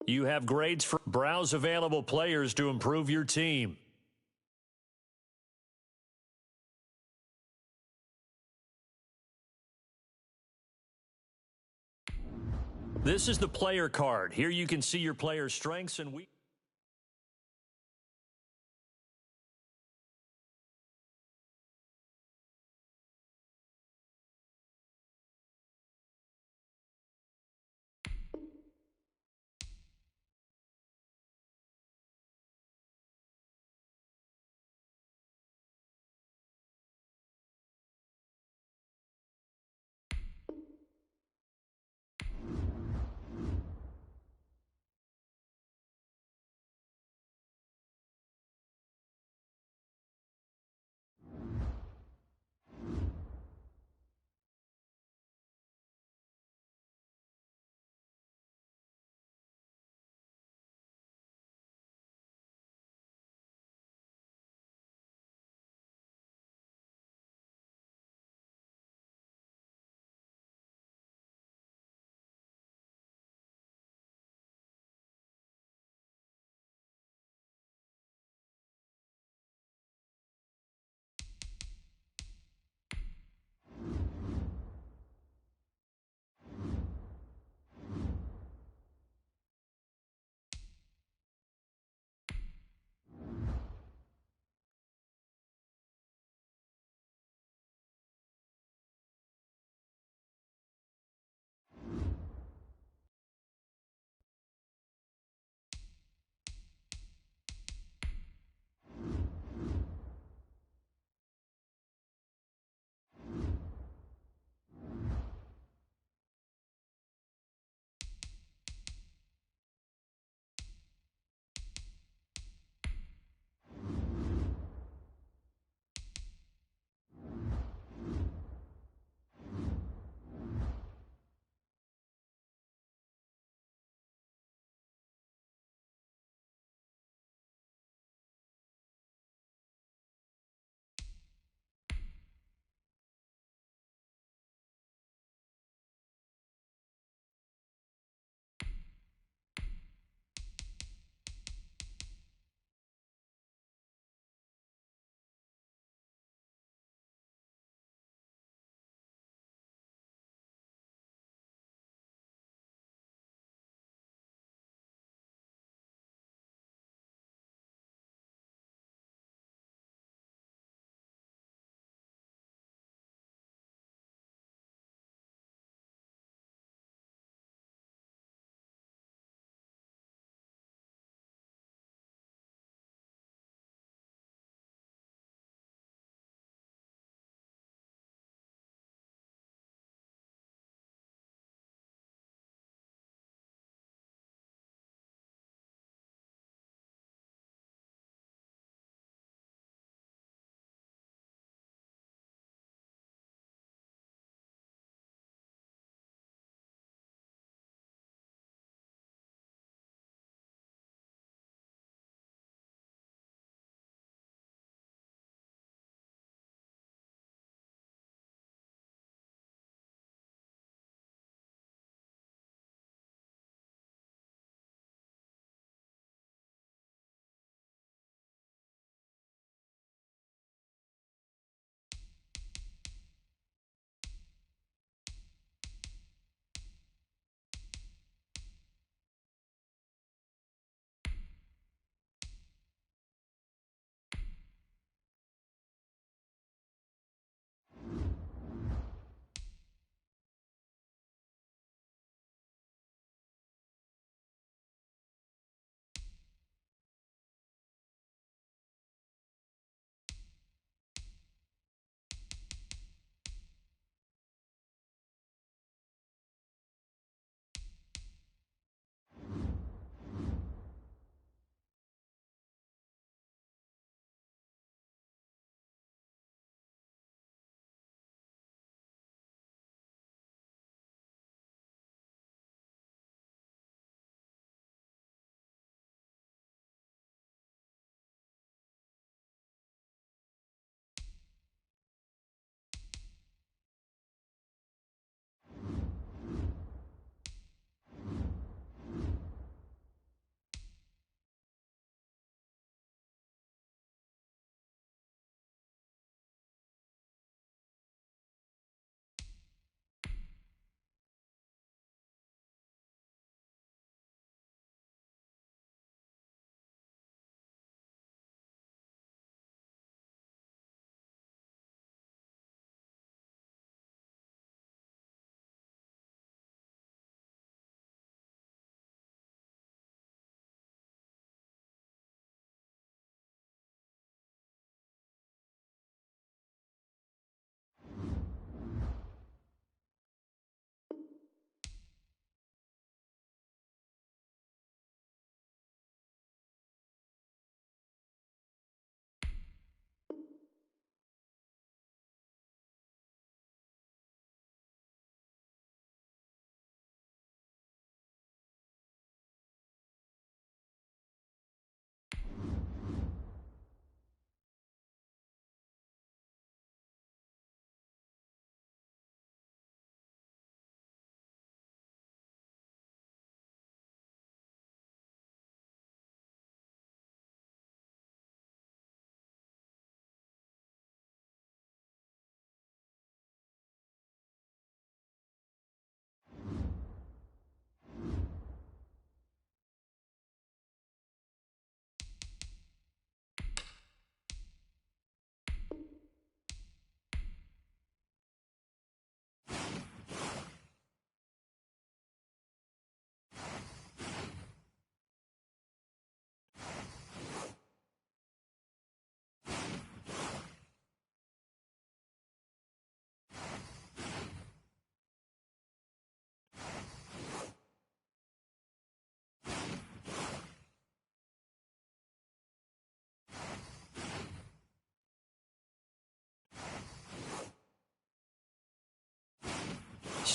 You have grades for browse available players to improve your team. This is the player card. Here you can see your player's strengths and weaknesses.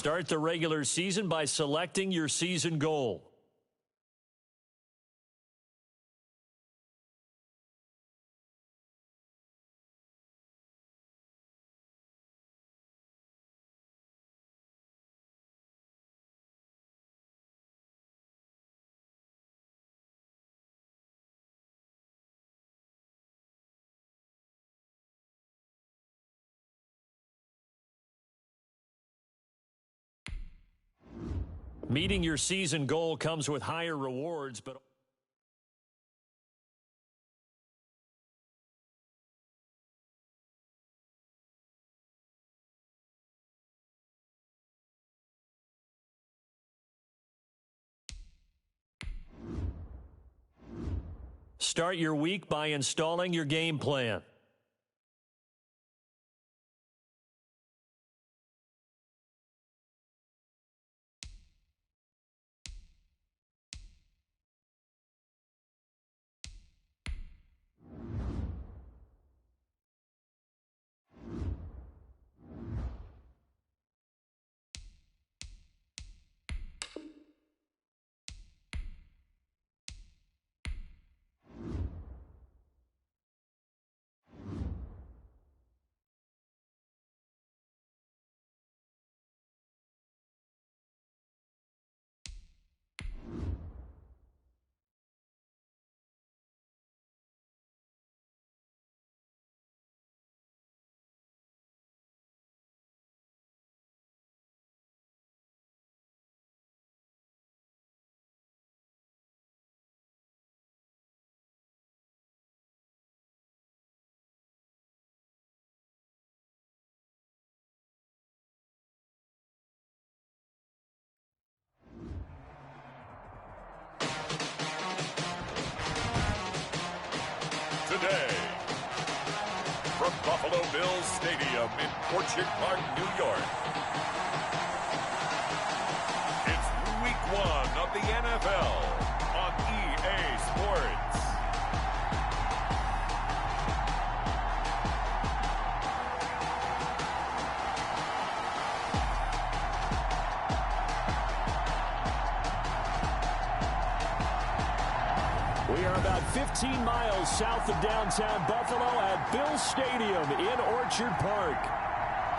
Start the regular season by selecting your season goal. Meeting your season goal comes with higher rewards, but start your week by installing your game plan. Today, from Buffalo Bills Stadium in Orchard Park, New York, it's Week 1 of the NFL on EA Sports. We are about 15 miles south of downtown Buffalo at Bills Stadium in Orchard Park.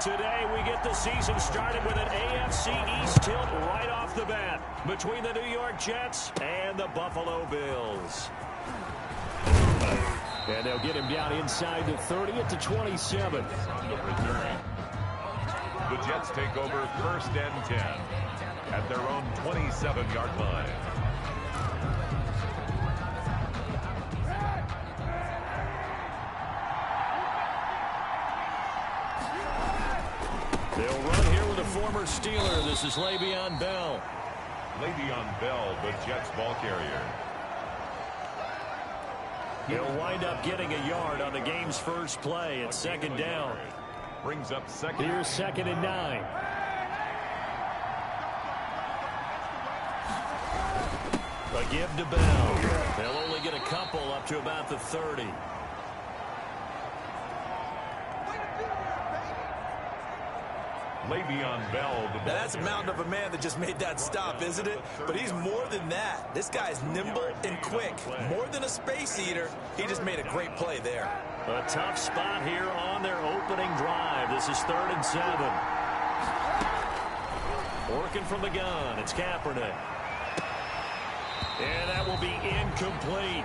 Today we get the season started with an AFC East tilt right off the bat between the New York Jets and the Buffalo Bills. And they'll get him down inside the 30 at the 27. The Jets take over 1st and 10 at their own 27-yard line. They'll run here with a former Steeler. This is Le'Veon Bell. Le'Veon Bell, the Jets ball carrier. He'll wind up getting a yard on the game's first play. It's 2nd down. Brings up second. Here's 2nd and 9. A give to Bell. They'll only get a couple up to about the 30. Le'Veon Bell. Now that's a mountain of a man that just made that stop, isn't it? But he's more than that. This guy's nimble and quick. More than a space eater, he just made a great play there. A tough spot here on their opening drive. This is 3rd and 7. Working from the gun, it's Kaepernick. And that will be incomplete.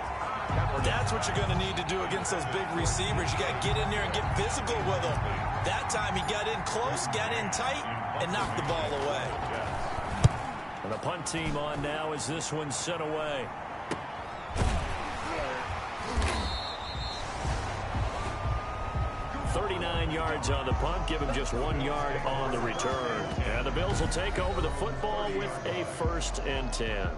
That's what you're going to need to do against those big receivers. You got to get in there and get physical with them. That time he got in close, got in tight, and knocked the ball away. And the punt team on now as this one's sent away. "39 yards on the punt, give him just 1 yard on the return. And the Bills will take over the football with a 1st and 10.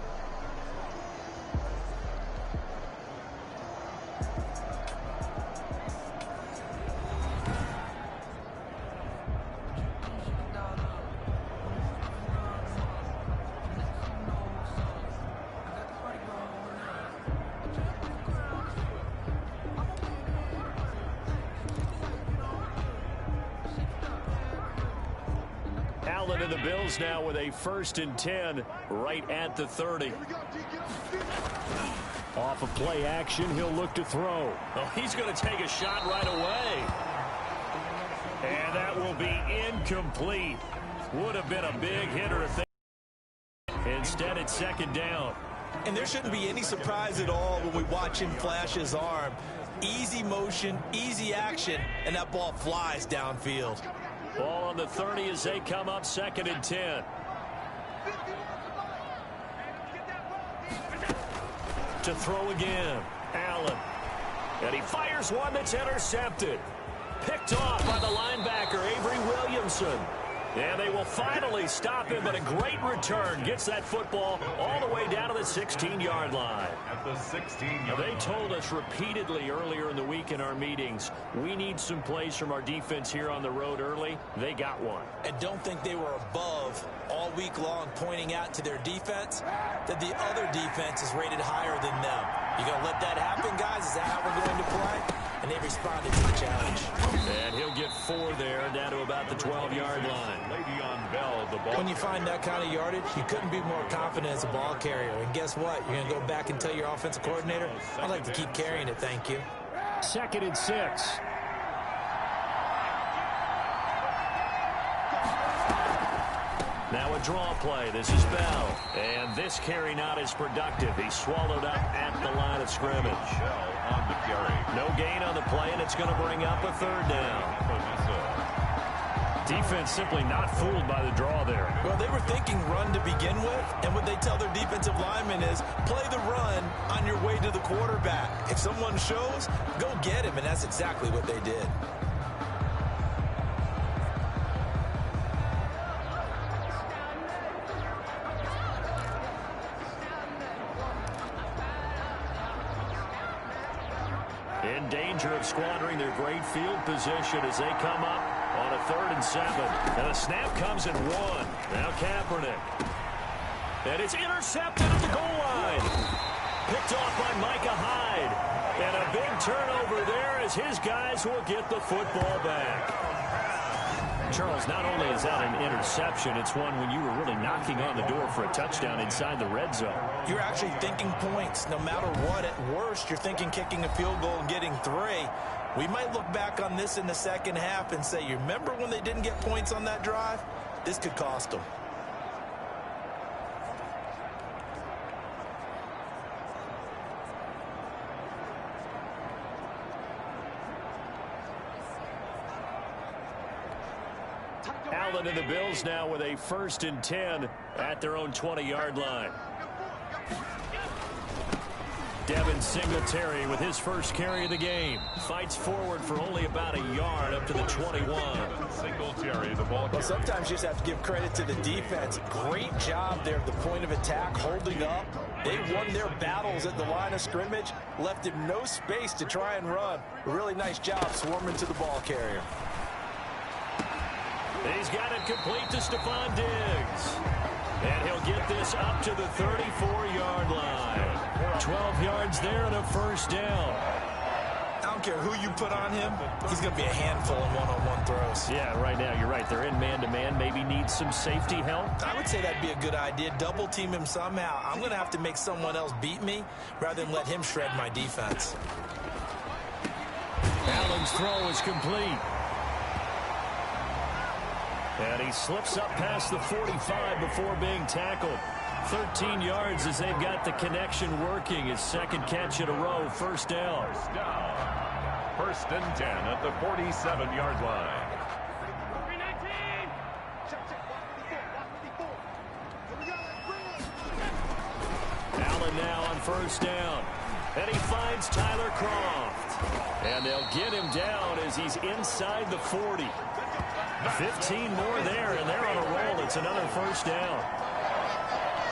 and the Bills now with a 1st and 10 right at the 30. Off of play action, he'll look to throw. Oh, he's going to take a shot right away. And that will be incomplete. Would have been a big hitter if they... Instead, it's 2nd down. And there shouldn't be any surprise at all when we watch him flash his arm. Easy motion, easy action, and that ball flies downfield. Ball on the 30 as they come up 2nd and 10. To throw again, Allen. And he fires one that's intercepted. Picked off by the linebacker, Avery Williamson. And they will finally stop him, but a great return. Gets that football all the way down to the 16-yard line. At the 16-yard They told us repeatedly earlier in the week in our meetings, we need some plays from our defense here on the road early. They got one. And don't think they were above all week long pointing out to their defense that the other defense is rated higher than them. You going to let that happen, guys? Is that how we're going to play? And they responded to the challenge. And he'll get 4 there, down to about the 12-yard line. Le'Veon Bell, the ball. When you find that kind of yardage, you couldn't be more confident as a ball carrier. And guess what? You're going to go back and tell your offensive coordinator, I'd like to keep carrying it, thank you. 2nd and 6. Now a draw play. This is Bell. And this carry not as productive. He's swallowed up at the line of scrimmage. Bell on the carry. No gain on the play, and it's going to bring up a 3rd down. Defense simply not fooled by the draw there. Well, they were thinking run to begin with, and what they tell their defensive linemen is play the run on your way to the quarterback. If someone shows, go get him, and that's exactly what they did. In danger of squandering their great field position as they come up on a 3rd and 7. And the snap comes at 1. Now Kaepernick. And it's intercepted at the goal line. Picked off by Micah Hyde. And a big turnover there as his guys will get the football back. Charles, not only is that an interception, it's one when you were really knocking on the door for a touchdown inside the red zone. You're actually thinking points. No matter what, at worst, you're thinking kicking a field goal and getting 3. We might look back on this in the second half and say, you remember when they didn't get points on that drive? This could cost them. Allen and the Bills now with a 1st and 10 at their own 20-yard line. Devin Singletary with his first carry of the game. Fights forward for only about a yard up to the 21. Singletary, the ball. Well, sometimes you just have to give credit to the defense. Great job there at the point of attack, holding up. They won their battles at the line of scrimmage, left him no space to try and run. A really nice job swarming to the ball carrier. He's got it complete to Stephon Diggs. And he'll get this up to the 34-yard line. 12 yards there and a 1st down. I don't care who you put on him, he's going to be a handful in one-on-one throws. Yeah, right now, you're right. They're in man-to-man. Maybe needs some safety help. I would say that'd be a good idea. Double team him somehow. I'm going to have to make someone else beat me rather than let him shred my defense. Allen's throw is complete. And he slips up past the 45 before being tackled. 13 yards as they've got the connection working. His 2nd catch in a row, 1st down. 1st and 10 at the 47-yard line. Allen now on 1st down. And he finds Tyler Kroft. And they'll get him down as he's inside the 40. 15 more there, and they're on a roll. It's another 1st down.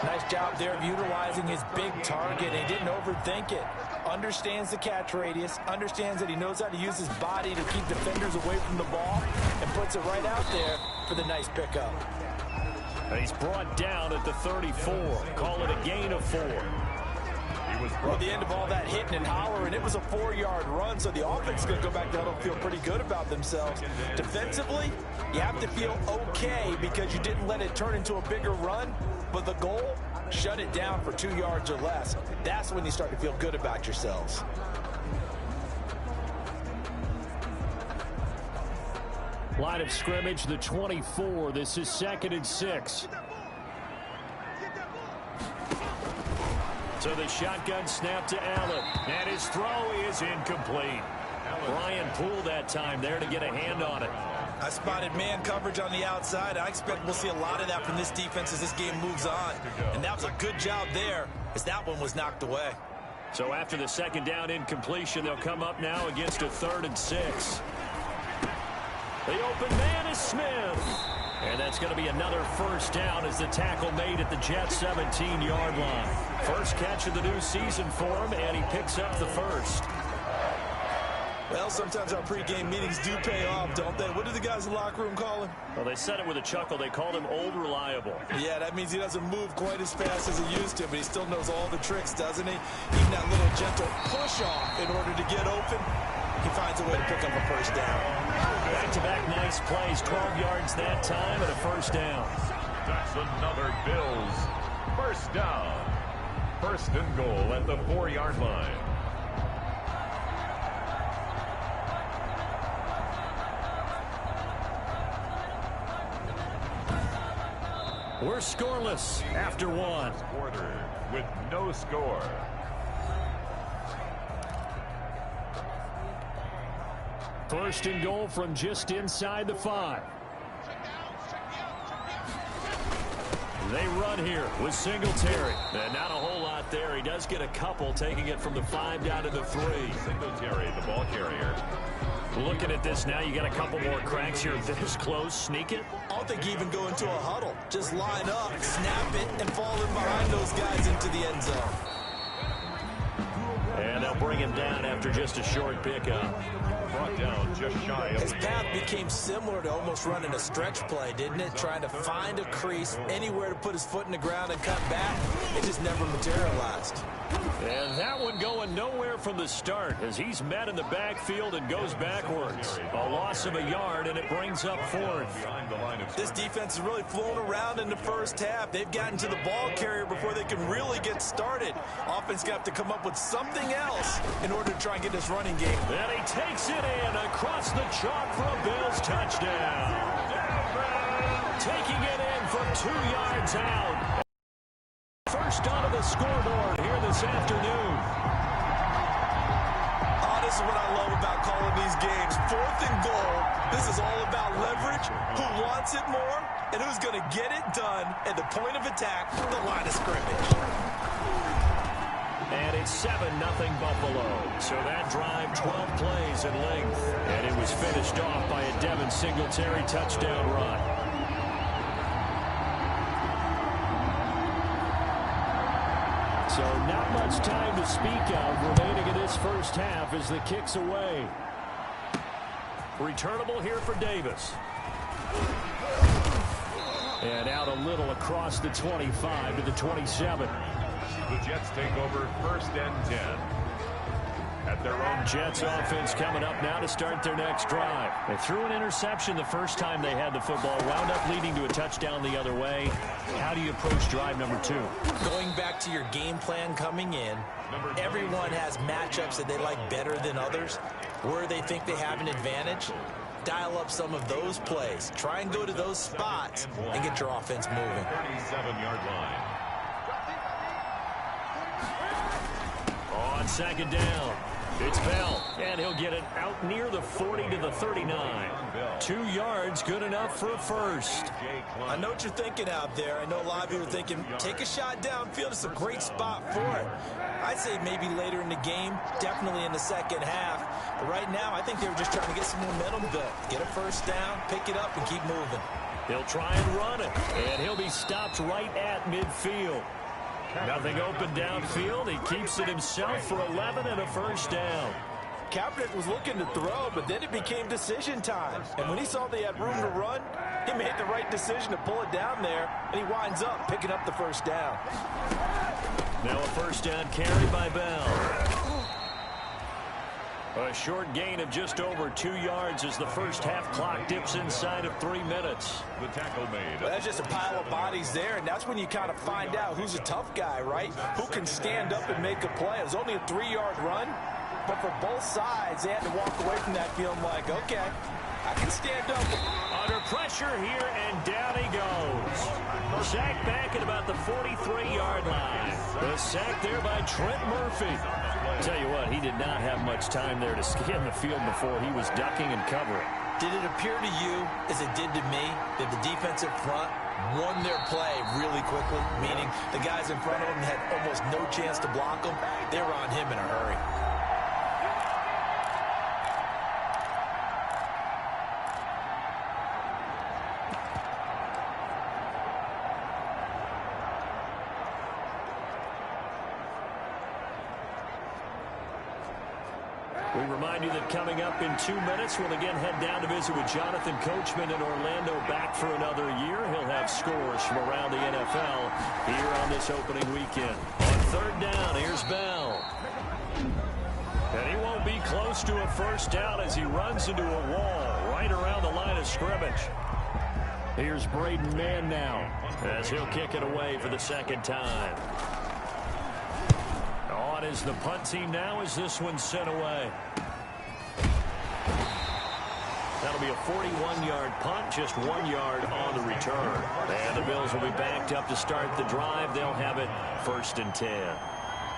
Nice job there of utilizing his big target. He didn't overthink it. Understands the catch radius, understands that he knows how to use his body to keep defenders away from the ball, and puts it right out there for the nice pickup. And he's brought down at the 34. Call it a gain of 4. He Well, the end of all that hitting and hollering, it was a 4-yard run, so the offense is going to go back to huddle and feel pretty good about themselves. Defensively, you have to feel okay because you didn't let it turn into a bigger run, but the goal, shut it down for 2 yards or less. That's when you start to feel good about yourselves. Line of scrimmage, the 24. This is 2nd and 6. So the shotgun snap to Allen. And his throw is incomplete. Brian Poole that time there to get a hand on it. I spotted man coverage on the outside. I expect we'll see a lot of that from this defense as this game moves on. And that was a good job there as that one was knocked away. So after the 2nd down incompletion, they'll come up now against a 3rd and 6. The open man is Smith. And that's going to be another 1st down as the tackle made at the Jets' 17-yard line. First catch of the new season for him, and he picks up the 1st. Well, sometimes our pregame meetings do pay off, don't they? What do the guys in the locker room call him? Well, they said it with a chuckle. They called him Old Reliable. Yeah, that means he doesn't move quite as fast as he used to, but he still knows all the tricks, doesn't he? Even that little gentle push-off in order to get open, he finds a way to pick up a 1st down. Back-to-back nice plays, 12 yards that time and a 1st down. That's another Bills 1st down. 1st and goal at the 4-yard line. We're scoreless after 1. Quarter with no score. First and goal from just inside the 5. They run here with Singletary. And not a whole lot there. He does get a couple, taking it from the 5 down to the 3. Singletary, the ball carrier. Looking at this now, you got a couple more cracks here. This close, sneak it. I don't think you even go into a huddle. Just line up, snap it, and fall in behind those guys into the end zone. And they'll bring him down after just a short pickup. Brought down just shy of His path became similar to almost running a stretch play, didn't it? Trying to find a crease, anywhere to put his foot in the ground and cut back. It just never materialized. And that one going nowhere from the start as he's met in the backfield and goes backwards. A loss of a yard, and it brings up 4th. This defense has really flown around in the first half. They've gotten to the ball carrier before they can really get started. Offense got to come up with something else in order to try and get this running game. And he takes it in across the chalk for a Bills touchdown. Taking it in from 2 yards out. First onto the scoreboard here this afternoon. Oh, this is what I love about calling these games. 4th and goal. This is all about leverage, who wants it more, and who's going to get it done at the point of attack, the line of scrimmage. And it's 7-0 Buffalo. So that drive, 12 plays in length. And it was finished off by a Devin Singletary touchdown run. So not much time to speak of remaining in this first half as the kick's away. Returnable here for Davis. And out a little across the 25 to the 27. The Jets take over 1st and 10. At their own. Jets offense coming up now to start their next drive. They threw an interception the first time they had the football, wound up leading to a touchdown the other way. How do you approach drive number 2? Going back to your game plan coming in, everyone has matchups that they like better than others, where they think they have an advantage. Dial up some of those plays. Try and go to those spots and get your offense moving. 37-yard line. On 2nd down, it's Bell, and he'll get it out near the 40 to the 39. 2 yards, good enough for a 1st. I know what you're thinking out there. I know a lot of you are thinking, take a shot downfield. It's a great spot for it. I'd say maybe later in the game, definitely in the second half. But right now, I think they were just trying to get some momentum built. Get a 1st down, pick it up, and keep moving. He'll try and run it, and he'll be stopped right at midfield. Nothing open downfield. He keeps it himself for 11 and a 1st down. Kaepernick was looking to throw, but then it became decision time. And when he saw they had room to run, he made the right decision to pull it down there, and he winds up picking up the 1st down. Now a first down carry by Bell. A short gain of just over 2 yards as the first half clock dips inside of 3 minutes. The tackle made. Well, that's just a pile of bodies there, and that's when you kind of find out who's a tough guy, right? Who can stand up and make a play. It was only a 3-yard run, but for both sides, they had to walk away from that feeling like, okay, I can stand up. Under pressure here, and down he goes. Sacked back at about the 43-yard line. The sack there by Trent Murphy. Tell you what, he did not have much time there to scan the field before he was ducking and covering. Did it appear to you, as it did to me, that the defensive front won their play really quickly? Meaning the guys in front of him had almost no chance to block him. They were on him in a hurry. We remind you that coming up in 2 minutes, we'll again head down to visit with Jonathan Coachman in Orlando, back for another year. He'll have scores from around the NFL here on this opening weekend. On third down, here's Bell. And he won't be close to a first down as he runs into a wall right around the line of scrimmage. Here's Braden Mann now as he'll kick it away for the second time. On is the punt team now as this one's sent away. That'll be a 41-yard punt, just 1 yard on the return. And the Bills will be backed up to start the drive. They'll have it 1st and 10.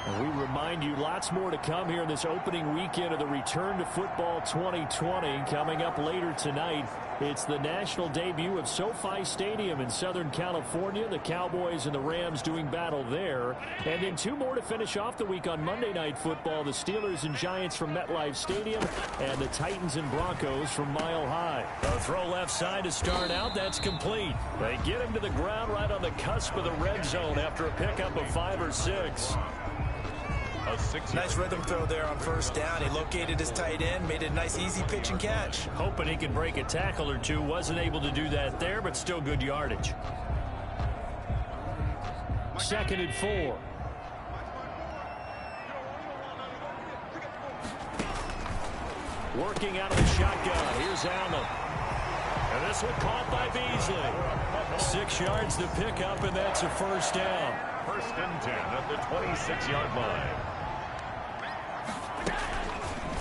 And we remind you, lots more to come here in this opening weekend of the Return to Football 2020. Coming up later tonight, it's the national debut of SoFi Stadium in Southern California. The Cowboys and the Rams doing battle there. And then 2 more to finish off the week on Monday Night Football. The Steelers and Giants from MetLife Stadium and the Titans and Broncos from Mile High. A throw left side to start out. That's complete. They get him to the ground right on the cusp of the red zone after a pickup of 5 or 6. Nice rhythm throw there on first down. He located his tight end, made a nice easy pitch and catch. Hoping he could break a tackle or two. Wasn't able to do that there, but still good yardage. 2nd and 4. Working out of the shotgun. Here's Allen. And this one caught by Beasley. 6 yards to pick up, and that's a first down. 1st and 10 at the 26-yard line.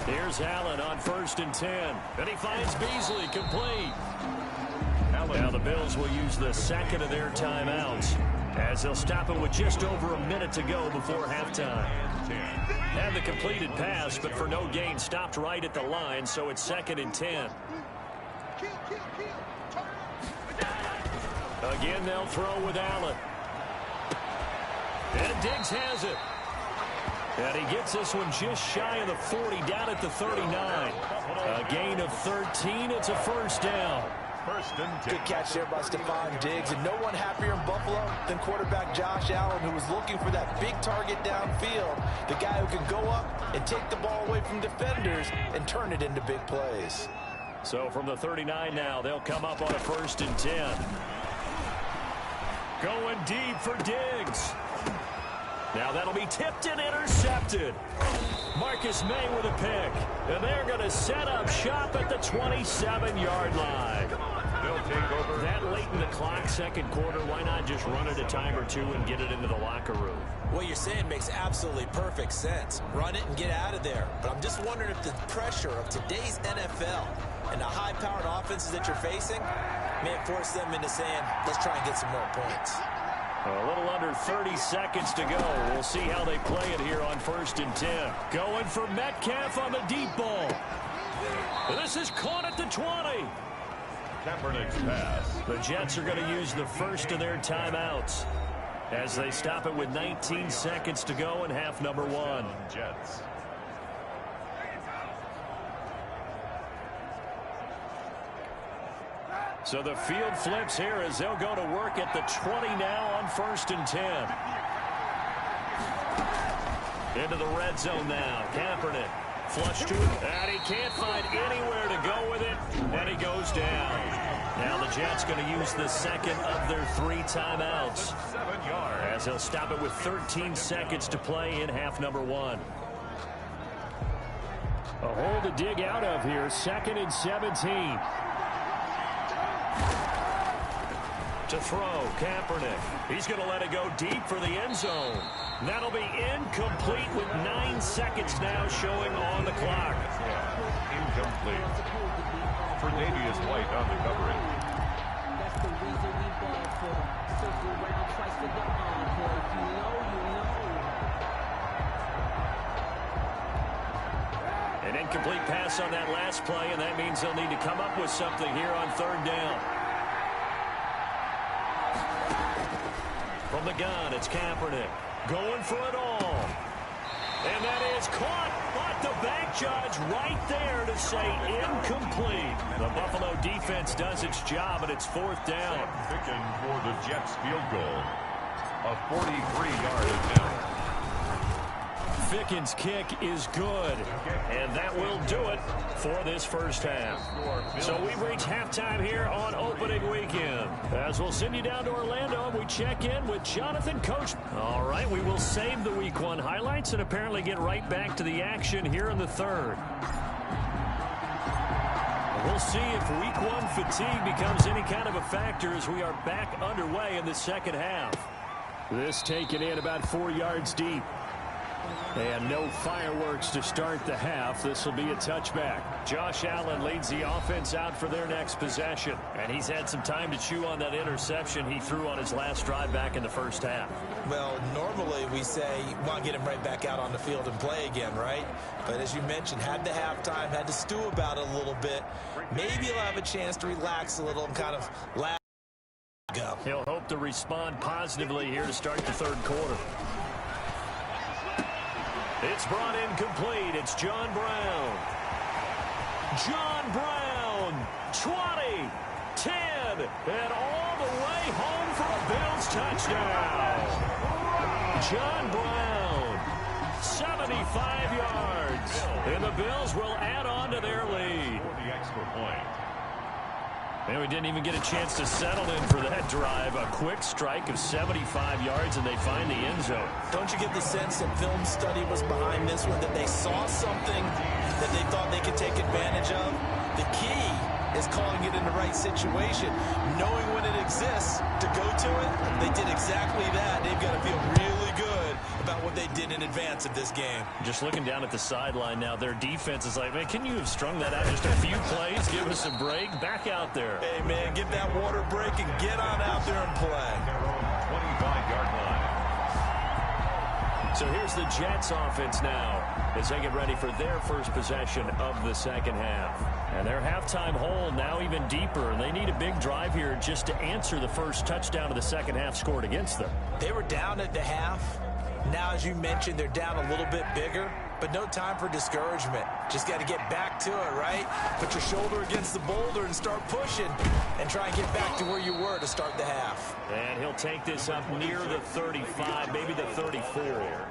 Here's Allen on 1st and 10. And he finds Beasley complete. Now the Bills will use the second of their timeouts as they'll stop it with just over a minute to go before halftime. Had the completed pass, but for no gain, stopped right at the line, so it's 2nd and 10. Again, they'll throw with Allen. And Diggs has it. And he gets this one just shy of the 40, down at the 39. A gain of 13. It's a first down. 1st and 10. Good catch there by Stephon Diggs. And no one happier in Buffalo than quarterback Josh Allen, who was looking for that big target downfield. The guy who can go up and take the ball away from defenders and turn it into big plays. So from the 39 now, they'll come up on a 1st and 10. Going deep for Diggs. Now that'll be tipped and intercepted. Marcus May with a pick. And they're going to set up shop at the 27-yard line. They'll take over. That late in the clock, 2nd quarter, why not just run it a time or two and get it into the locker room? What you're saying makes absolutely perfect sense. Run it and get out of there. But I'm just wondering if the pressure of today's NFL and the high-powered offenses that you're facing may force them into saying, let's try and get some more points. A little under 30 seconds to go. We'll see how they play it here on 1st and 10. Going for Metcalf on the deep ball. This is caught at the 20. Kaepernick's pass. The Jets are going to use the first of their timeouts as they stop it with 19 seconds to go in half number 1. Jets. So the field flips here as they'll go to work at the 20 now on 1st and 10. Into the red zone now. Kaepernick flush to it, and he can't find anywhere to go with it, and he goes down. Now the Jets going to use the second of their 3 timeouts. 7 yards. as they'll stop it with 13 seconds to play in half number one. A hole to dig out of here, 2nd and 17. To throw, Kaepernick. He's going to let it go deep for the end zone. That'll be incomplete with 9 seconds now showing on the clock. Incomplete. Tre'Davious White on the coverage. That's the reason we ball for. Circle around twice for the encore. If you know, you know. An incomplete pass on that last play, and that means they'll need to come up with something here on 3rd down. From the gun, it's Kaepernick going for it all. And that is caught, but the back judge right there to say incomplete. The Buffalo defense does its job, and it's 4th down. Picking for the Jets field goal. A 43-yard attempt. Fickens' kick is good, and that will do it for this first half. So we've reached halftime here on opening weekend. As we'll send you down to Orlando, we check in with Jonathan Coach. All right, we will save the Week 1 highlights and apparently get right back to the action here in the 3rd. We'll see if Week 1 fatigue becomes any kind of a factor as we are back underway in the 2nd half. This taken in about 4 yards deep. And no fireworks to start the half. This will be a touchback. Josh Allen leads the offense out for their next possession. And he's had some time to chew on that interception he threw on his last drive back in the first half. Well, normally we say you want to get him right back out on the field and play again, right? But as you mentioned, had the halftime, had to stew about it a little bit. Maybe he'll have a chance to relax a little and kind of laugh. He'll hope to respond positively here to start the 3rd quarter. It's brought in complete. It's John Brown. John Brown, 20, 10, and all the way home for a Bills touchdown. John Brown, 75 yards, and the Bills will add on to their lead. For the extra point. And we didn't even get a chance to settle in for that drive. A quick strike of 75 yards, and they find the end zone. Don't you get the sense that film study was behind this one, that they saw something that they thought they could take advantage of? The key is calling it in the right situation, knowing when it exists to go to it. They did exactly that. They've got to feel really good about what they did in advance of this game. Just looking down at the sideline now, their defense is like, man, can you have strung that out just a few plays? Give us a break. Back out there. Hey, man, give that water break and get on out there and play. 25-yard line. So here's the Jets offense now as they get ready for their first possession of the 2nd half. And their halftime hole now even deeper. And they need a big drive here just to answer the first touchdown of the 2nd half scored against them. They were down at the half. Now, as you mentioned, they're down a little bit bigger, but no time for discouragement. Just got to get back to it, right? Put your shoulder against the boulder and start pushing and try and get back to where you were to start the half. And he'll take this up near the 35, maybe the 34.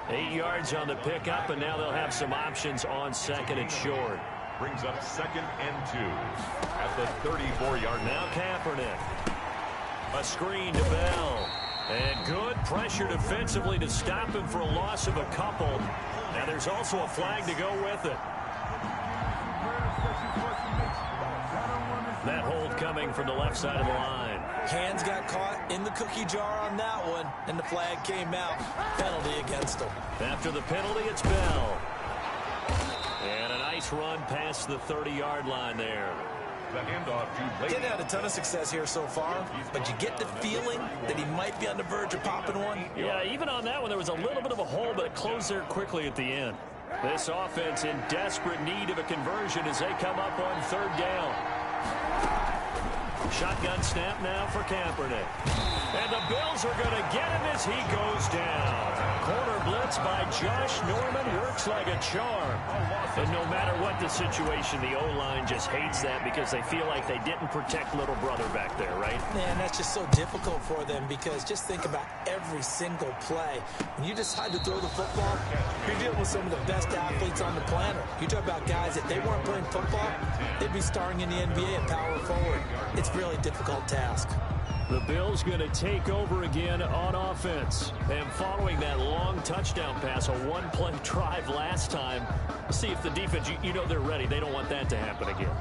8 yards on the pickup, and now they'll have some options on 2nd and short. Brings up 2nd and 2 at the 34-yard line. Now Kaepernick. A screen to Bell. And good pressure defensively to stop him for a loss of a couple. Now there's also a flag to go with it. That hold coming from the left side of the line. Hands got caught in the cookie jar on that one, and the flag came out. Penalty against them. After the penalty, it's Bell. And a nice run past the 30-yard line there. The handoff to Blake. Didn't have a ton of success here so far, but you get the feeling that he might be on the verge of popping one. Yeah, even on that one, there was a little bit of a hole, but it closed there quickly at the end. This offense in desperate need of a conversion as they come up on 3rd down. Shotgun snap now for Kaepernick. And the Bills are going to get him as he goes down. Corner blitz by Josh Norman works like a charm. And no matter what the situation, the O-line just hates that because they feel like they didn't protect little brother back there, right? Man, that's just so difficult for them because just think about every single play. When you decide to throw the football, you're dealing with some of the best athletes on the planet. You talk about guys, if they weren't playing football, they'd be starring in the NBA at power forward. It's a really difficult task. The Bills going to take over again on offense. And following that long touchdown pass, a one-play drive last time, see if the defense, you know they're ready. They don't want that to happen again.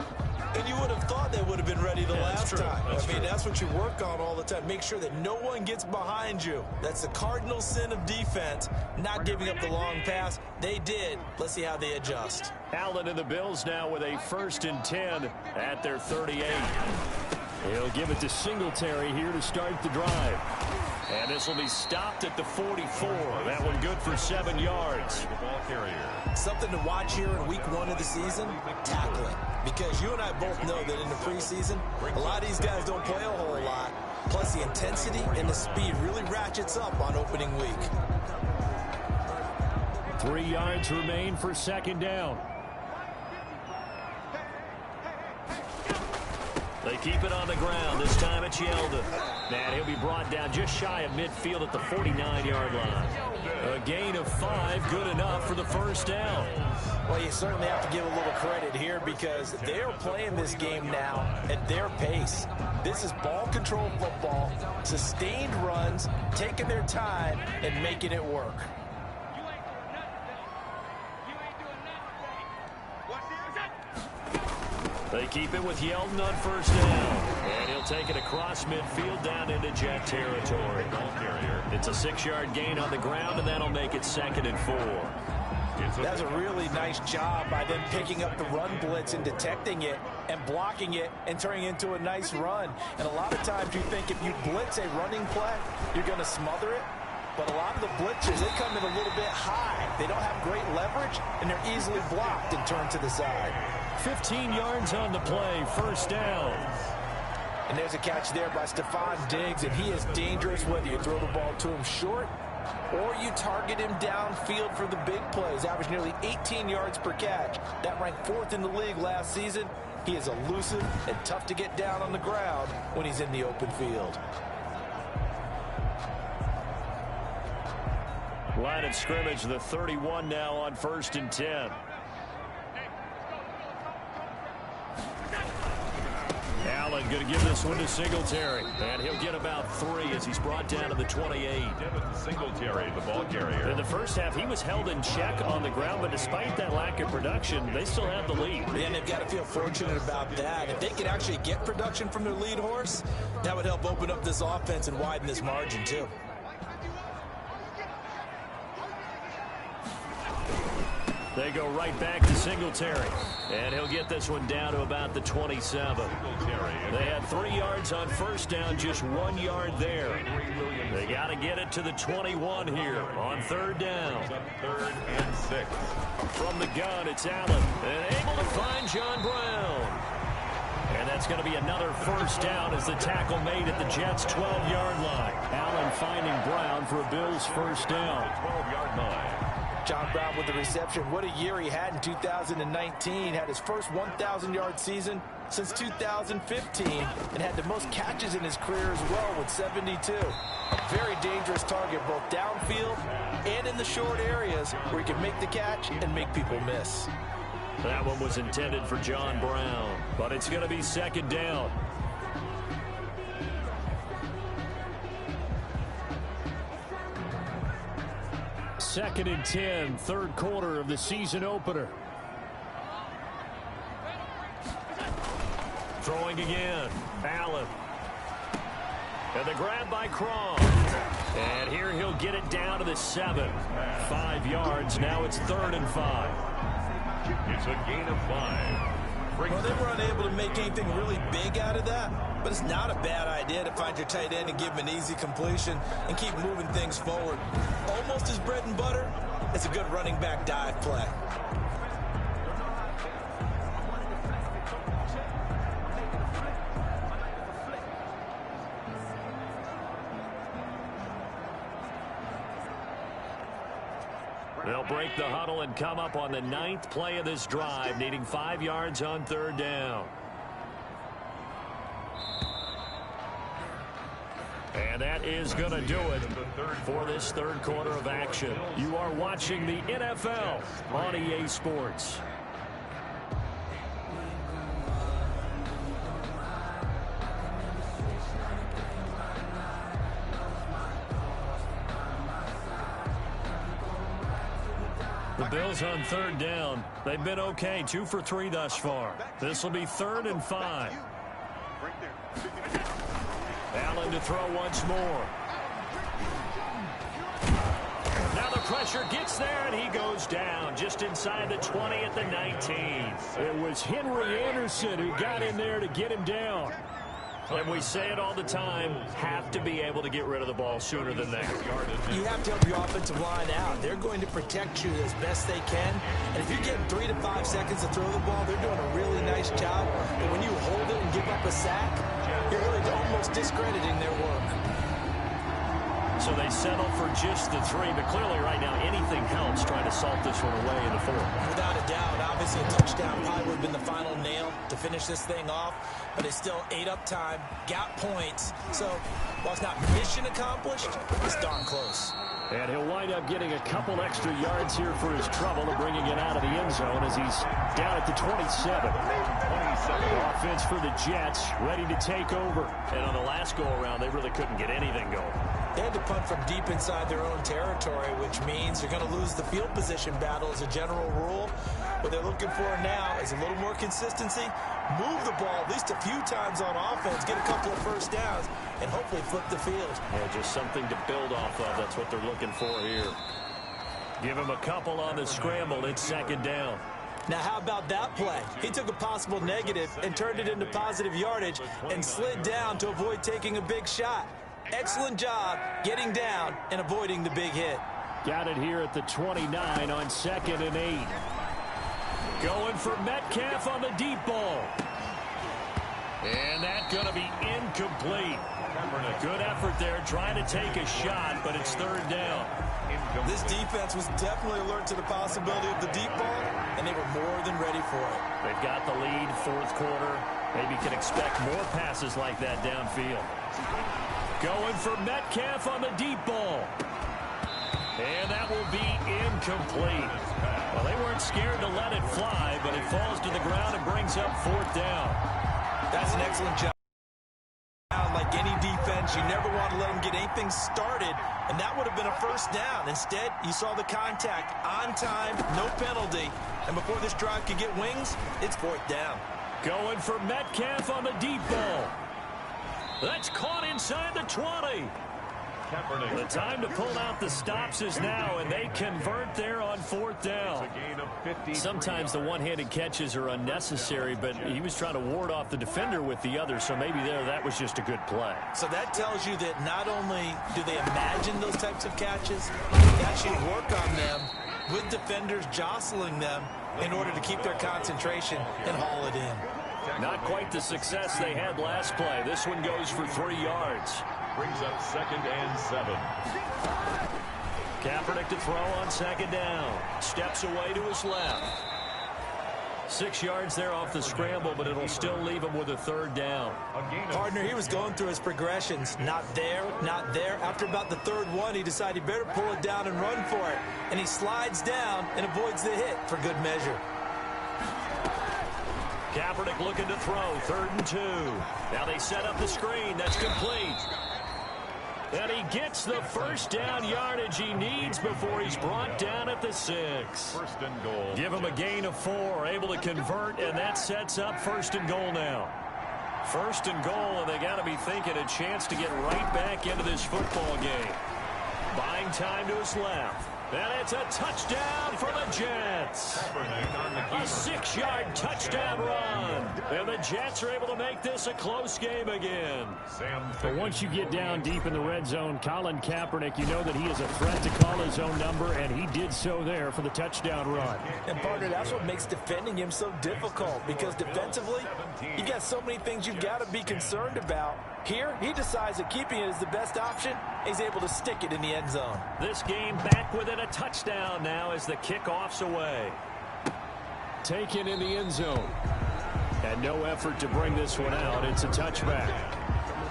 And you would have thought they would have been ready the last time. That's what you work on all the time. Make sure that no one gets behind you. That's the cardinal sin of defense, not giving up the long pass. They did. Let's see how they adjust. Allen and the Bills now with a 1st and 10 at their 38. He'll give it to Singletary here to start the drive. And this will be stopped at the 44. That one good for 7 yards. Something to watch here in week 1 of the season, tackling. Because you and I both know that in the preseason, a lot of these guys don't play a whole lot. Plus the intensity and the speed really ratchets up on opening week. 3 yards remain for 2nd down. They keep it on the ground. This time it's Yeldon. And he'll be brought down just shy of midfield at the 49-yard line. A gain of 5, good enough for the 1st down. Well, you certainly have to give a little credit here because they're playing this game now at their pace. This is ball control football, sustained runs, taking their time, and making it work. They keep it with Yeldon on 1st down. And he'll take it across midfield down into Jet territory. It's a 6-yard gain on the ground, and that'll make it 2nd and 4. That's a really nice job by them picking up the run blitz and detecting it and blocking it and turning it into a nice run. And a lot of times you think if you blitz a running play, you're going to smother it. But a lot of the blitzers, they come in a little bit high. They don't have great leverage, and they're easily blocked and turned to the side. 15 yards on the play, 1st down. And there's a catch there by Stephon Diggs, and he is dangerous whether you throw the ball to him short or you target him downfield for the big plays. Averaged nearly 18 yards per catch. That ranked 4th in the league last season. He is elusive and tough to get down on the ground when he's in the open field. Line of scrimmage, the 31 now on 1st and 10. Allen going to give this one to Singletary. And he'll get about 3 as he's brought down to the 28. Singletary, the ball carrier. In the first half, he was held in check on the ground, but despite that lack of production, they still have the lead. And they've got to feel fortunate about that. If they could actually get production from their lead horse, that would help open up this offense and widen this margin, too. They go right back to Singletary. And he'll get this one down to about the 27. They had 3 yards on 1st down, just 1 yard there. They got to get it to the 21 here on 3rd down. 3rd and 6. From the gun, it's Allen. And able to find John Brown. And that's going to be another 1st down as the tackle made at the Jets' 12-yard line. Allen finding Brown for a Bills 1st down. 12-yard line. John Brown with the reception. What a year he had in 2019. Had his first 1,000-yard season since 2015 and had the most catches in his career as well with 72. A very dangerous target both downfield and in the short areas where he can make the catch and make people miss. That one was intended for John Brown, but it's going to be 2nd down. Second and 10, 3rd quarter of the season opener. Throwing again, Allen. And the grab by Cron. And here he'll get it down to the 7. 5 yards, now it's 3rd and 5. It's a gain of 5. Well, they were unable to make anything really big out of that, but it's not a bad idea to find your tight end and give him an easy completion and keep moving things forward. Almost his bread and butter. It's a good running back dive play. They'll break the huddle and come up on the 9th play of this drive, needing 5 yards on 3rd down. And that is going to do it for this 3rd quarter of action. You are watching the NFL on EA Sports. The Bills on third down. They've been okay, 2 for 3 thus far. This will be 3rd and 5. Allen to throw once more. Now the pressure gets there, and he goes down just inside the 20 at the 19. It was Henry Anderson who got in there to get him down. And we say it all the time, have to be able to get rid of the ball sooner than that. You have to help your offensive line out. They're going to protect you as best they can. And if you get 3 to 5 seconds to throw the ball, they're doing a really nice job. But when you hold it and give up a sack, you're really almost discrediting their work. So they settle for just the 3, but clearly right now anything helps trying to salt this one away in the 4th. Without a doubt, obviously a touchdown probably would have been the final nail to finish this thing off, but it's still 8 up time, got points. So while it's not mission accomplished, it's darn close. And he'll wind up getting a couple extra yards here for his trouble and bringing it out of the end zone as he's down at the 27. Offense for the Jets, ready to take over. And on the last go-around, they really couldn't get anything going. They had to punt from deep inside their own territory, which means they're going to lose the field position battle as a general rule. What they're looking for now is a little more consistency, move the ball at least a few times on offense, get a couple of first downs, and hopefully flip the field. Yeah, just something to build off of. That's what they're looking for here. Give him a couple on the scramble. It's 2nd down. Now, how about that play? He took a possible negative and turned it into positive yardage and slid down to avoid taking a big shot. Excellent job getting down and avoiding the big hit. Got it here at the 29 on 2nd and 8. Going for Metcalf on the deep ball. And that's going to be incomplete. Good effort there trying to take a shot, but it's 3rd down. This defense was definitely alert to the possibility of the deep ball, and they were more than ready for it. They've got the lead, 4th quarter. Maybe can expect more passes like that downfield. Going for Metcalf on the deep ball. And that will be incomplete. Well, they weren't scared to let it fly, but it falls to the ground and brings up 4th down. That's an excellent job. Like any defense, you never want to let them get anything started, and that would have been a first down. Instead, you saw the contact on time, no penalty, and before this drive could get wings, it's 4th down. Going for Metcalf on the deep ball. That's caught inside the 20. The time to pull out the stops is now, and they convert there on 4th down. Sometimes the one-handed catches are unnecessary, but he was trying to ward off the defender with the other, so maybe that was just a good play. So that tells you that not only do they imagine those types of catches, they actually work on them with defenders jostling them in order to keep their concentration and haul it in. Not quite the success they had last play. This one goes for 3 yards. Brings up 2nd and 7. Kaepernick to throw on 2nd down. Steps away to his left. 6 yards there off the scramble, but it'll still leave him with a 3rd down. Partner, he was going through his progressions. Not there, not there. After about the 3rd one, he decided he better pull it down and run for it. And he slides down and avoids the hit for good measure. Kaepernick looking to throw, 3rd and 2. Now they set up the screen. That's complete. And he gets the first down yardage he needs before he's brought down at the 6. 1st and goal. Give him a gain of 4, able to convert, and that sets up 1st and goal now. 1st and goal, and they got to be thinking a chance to get right back into this football game. Buying time to his left. And it's a touchdown for the Jets. A 6-yard touchdown run. And the Jets are able to make this a close game again. But once you get down deep in the red zone, Colin Kaepernick, you know that he is a threat to call his own number, and he did so there for the touchdown run. And, partner, that's what makes defending him so difficult, because defensively, you got so many things you've got to be concerned about. Here, he decides that keeping it is the best option. He's able to stick it in the end zone. This game back within a touchdown now as the kickoff's away. Taken in the end zone. And no effort to bring this one out. It's a touchback.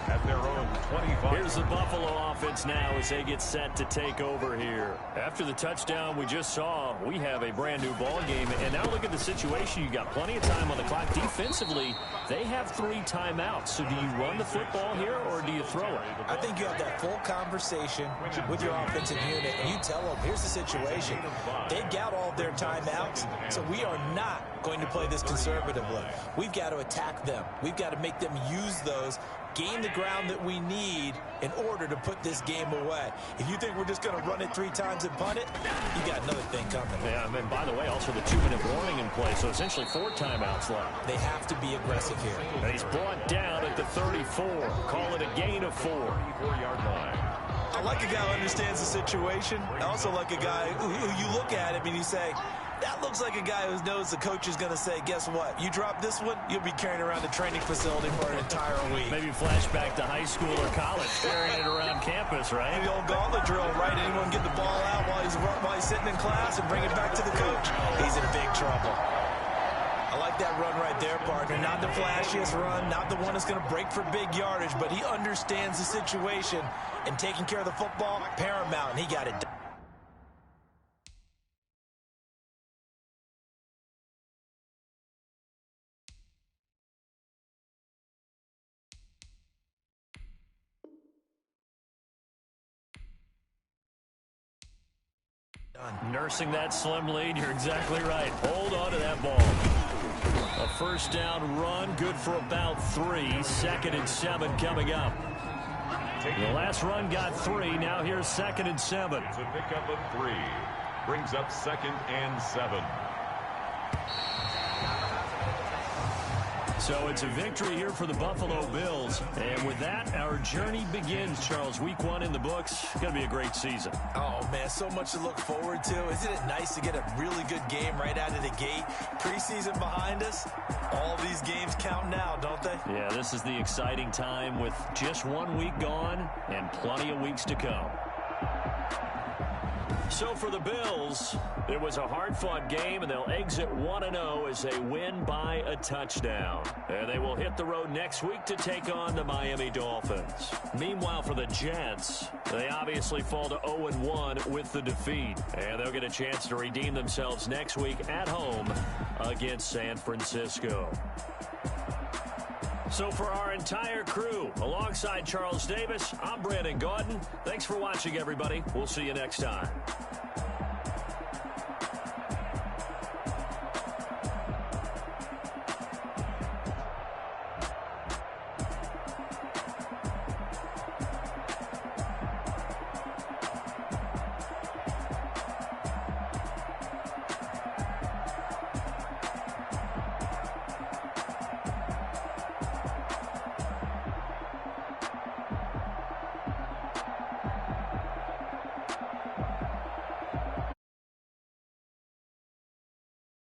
at their own 25. Here's the Buffalo offense now as they get set to take over here. After the touchdown we just saw, we have a brand new ball game. And now look at the situation. You got plenty of time on the clock. Defensively, they have 3 timeouts. So do you run the football here or do you throw it? I think you have that full conversation with your offensive unit, and you tell them, here's the situation. They've got all of their timeouts, so we are not going to play this conservatively. We've got to attack them. We've got to make them use those, gain the ground that we need in order to put this game away. If you think we're just going to run it 3 times and punt it, you got another thing coming. Yeah, and by the way, also the 2-minute warning in play, so essentially 4 timeouts left. They have to be aggressive here. And he's brought down at the 34. Call it a gain of 4. 4-yard line. I like a guy who understands the situation. I also like a guy who you look at him and you say, that looks like a guy who knows the coach is going to say, guess what? You drop this one, you'll be carrying around the training facility for an entire week. Maybe flashback to high school or college, carrying it around campus, right? The old gauntlet drill, right? Anyone get the ball out while he's sitting in class and bring it back to the coach? He's in big trouble. I like that run right there, partner. Not the flashiest run, not the one that's going to break for big yardage, but he understands the situation, and taking care of the football, paramount, and he got it done. Nursing that slim lead, you're exactly right. Hold on to that ball. A first down run, good for about 3. 2nd and 7 coming up. The last run got 3. Now here's 2nd and 7. It's a pickup of 3. Brings up 2nd and 7. So it's a victory here for the Buffalo Bills. And with that, our journey begins, Charles. Week 1 in the books. Going to be a great season. Oh, man, so much to look forward to. Isn't it nice to get a really good game right out of the gate? Preseason behind us. All these games count now, don't they? Yeah, this is the exciting time with just 1 week gone and plenty of weeks to come. So for the Bills, it was a hard-fought game, and they'll exit 1-0 as they win by a touchdown. And they will hit the road next week to take on the Miami Dolphins. Meanwhile, for the Jets, they obviously fall to 0-1 with the defeat. And they'll get a chance to redeem themselves next week at home against San Francisco. So for our entire crew, alongside Charles Davis, I'm Brandon Gaudin. Thanks for watching, everybody. We'll see you next time.